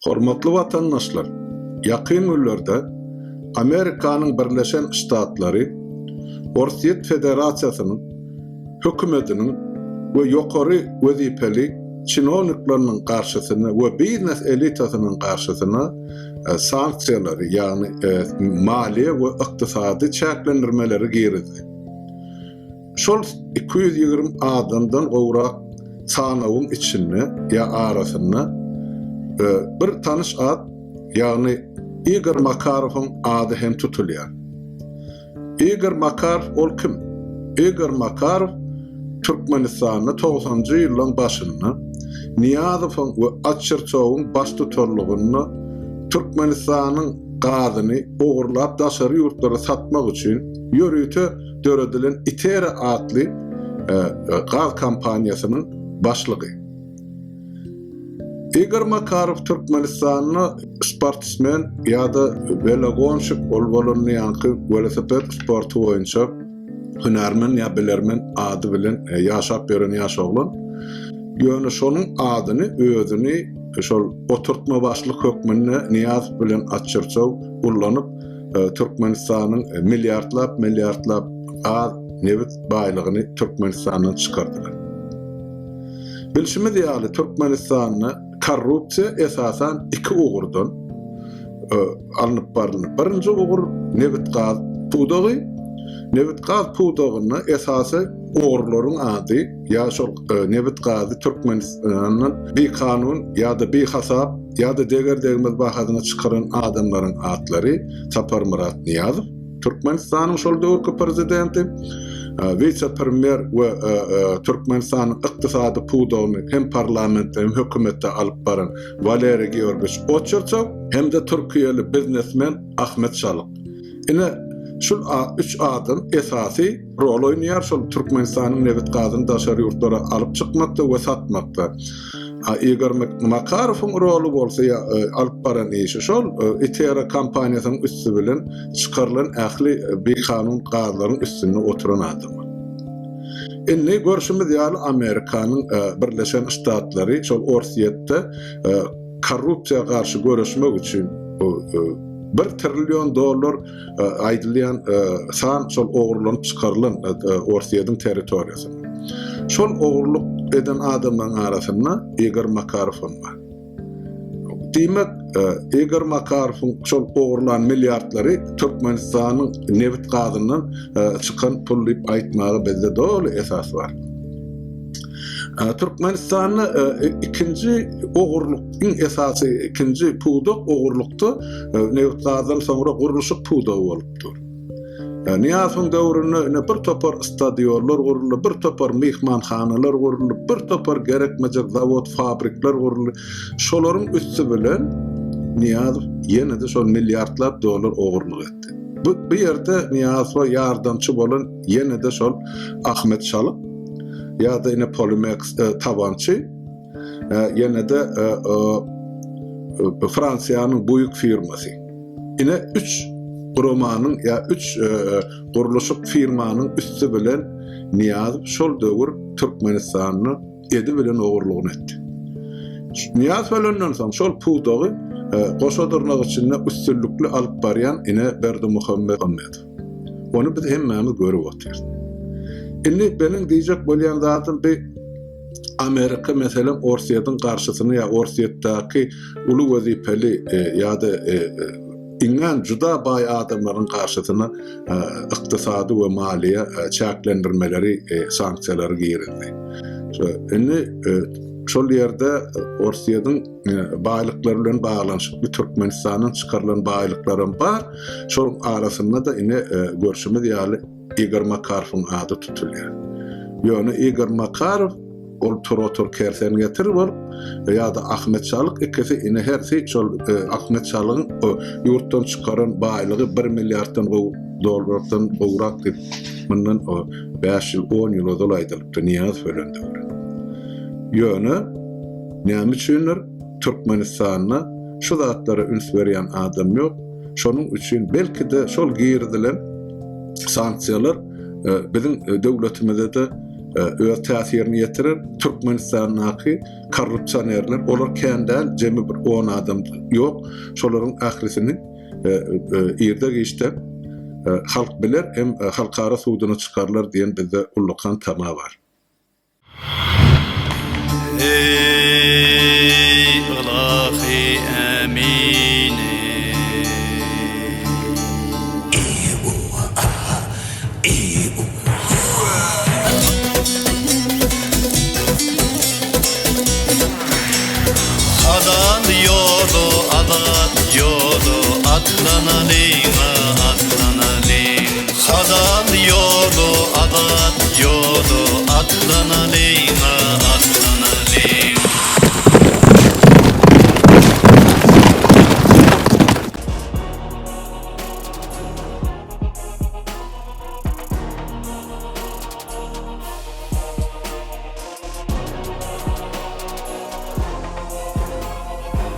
Hormatly vatandaşlar, ýakyn günlerde Amerikanyň Birleşen Ştatlary Orsiýet Federasiýasynyň hökümetiniň we ýokary wezipeli çinowniklarynyň garşysyna we biznes elitasynyň garşysyna sanksiýalary, ýagny maliýe we ykdysady çäklendirmeleri girdi. Şol 220 adamdan gowrak sanawyň içinde ýa arasyna bir tanış ad, ýagny Igor Makarowyň ady hem tutulýar. Igor Makarov ol kim? Igor Makarov Türkmenistanyň 90-njy ýyllaryň başynda Niýazowyň we Açyrçowyň baş tutarlygyny Türkmenistanyň gazyny ogurlap daşary ýurtlara satmak üçin ýörüte döredilen ITERA adly gaz kampaniýasynyň başlygy. Igor Makarov Türkmenistanyň sportsmen ýa-da velogonşyk bolýanky velosiped sporty boýunça hünärmen ýa bilermen ady bilen ýaşap beren ýaşaglan. Ýöne şonuň adyny özüni şol oturtma başlyk hökmünde Niýaz bilen Açyrçow ullanyp Türkmenistanyň milliardlap gaz neft baýlygyny Türkmenistanyň çykardylar. Bilşimiz ýaly Türkmenistanyň korrupsiýa esasan iki ogurdan alınıp barılır. Birinci ogur neft gaz pudagy. Neft gaz pudagyny esasy ogurlaryň ady ýa şol neft gazy Türkmenistanyň bir kanun ýa-da bir hasap ýa-da degmez bahadyna çykaran adamlaryň adlary Sapar Murat Niýazow, Türkmenistanyň şol döwürki prezidenti, vice-premier we Türkmenistanyň ykdysady pudagyny hem parlamentde hem hökümetde alyp baran Valeriy Georgiýewiç Oçerçow hem-de Türkiýeli biznesmen Ahmet Çalyk. Ine şol üç adam esasy rol oýnaýar şol Türkmenistanyň neft gazyny daşary ýurtlara alyp çykmakda we satmakda. Igor Makarowyň rolu bolsa alyp baran işi şol ITERA kampaniýasynyň üstü bilen çykarylan ähli bir kanun gazlaryň üstüne oturan adam. Indi görşimiz ýaly Amerikanyň Birleşen Ştatlary şol Orsiýetde korrupsiýa garşy görüşmek üçin $1 trillion aýdylýan san şol ogurlanyp çykarylan Orsiýetiň territoriýasyna. Şol ogurluk eden adamlaryň arasynda Igor Makarow bar. Diýmek, Igor Makarowyň şol ogurlan milliardlary Türkmenistanyň neft gazynyň çykan pul diýip aýtmagy bizde dolu esas bar. Türkmenistanyň ikinji ogurlykyň esasy ikinji pudak ogurlukda neft gazynyň soňra gurulşyk pudagy bolupdyr. Niýazowyň döwründe bir topar stadionlar guruldy, bir topar mehmanhanalar guruldy, bir topar gerekmejek zawod, fabrikler guruldy. Şolaryň üstü bilen Niýazow ýene-de şol milliardlap dollar ogurlyk etdi. Bu ýerde Niýazowa ýardamçy bolan ýene-de şol Ahmet Çalyk ýa-da ine Polymex tabançy ýene-de Fransiýanyň buýuk firmasy. Ine 3 romanyň ýa 3 gurulşyk firmanyň üstü bilen Niýazow şol döwür Türkmenistanyň edi bilen ogurlygyny etdi. Niýazow bilen soň şol pudagy goşadyrnak içinde üstünlükli alyp barýan ine Berdimuhammed Ahmedow. Onu biz hemmemiz görüp oturýarys. Indi benim diýjek bolýan zatym bir Amerika meselem Orsiýetiň garşysyny ýa Orsiýetdäki uly wezipeli ýa-da iňen juda baý adamlaryň garşysyna ykdysady we maliýe çäklendirmeleri, sanksiýalary girildi. Indi şol ýerde Orsiýetiň baýlyklary bilen baglanyşyk Türkmenistanyň çykarylan baýlyklary bar. Şol arasynda da ine görşümiz ýaly Igor Makarowyň ady tutulýar. Ýöne Igor Makarov ol tur kersen getir bolup ýa-da Ahmet Çalyk ikisi ine hersi şol Ahmet Çalykyň ýurtdan çykaran baýlygy $1 milliarddan dollardan gowrak diýip mundan 5 ýyl 10 ýyl dolaydylypdy Niýazow ölende. Ýöne näme üçindir Türkmenistanyna şu zatlara üns berýän adam ýok. Şonuň üçin belki de şol girdilen sanksiýalar bizim döwletimizde de öz täsirini ýetirir. Türkmenistanyňky korrupsionerler olar kendäl jemi bir 10 adam ýok. Şolaryň ählisini ýerde geçden halk biler hem halkara suwduny çykarlar diýen bizde ullukan tama bar. Ey Ilahi Amin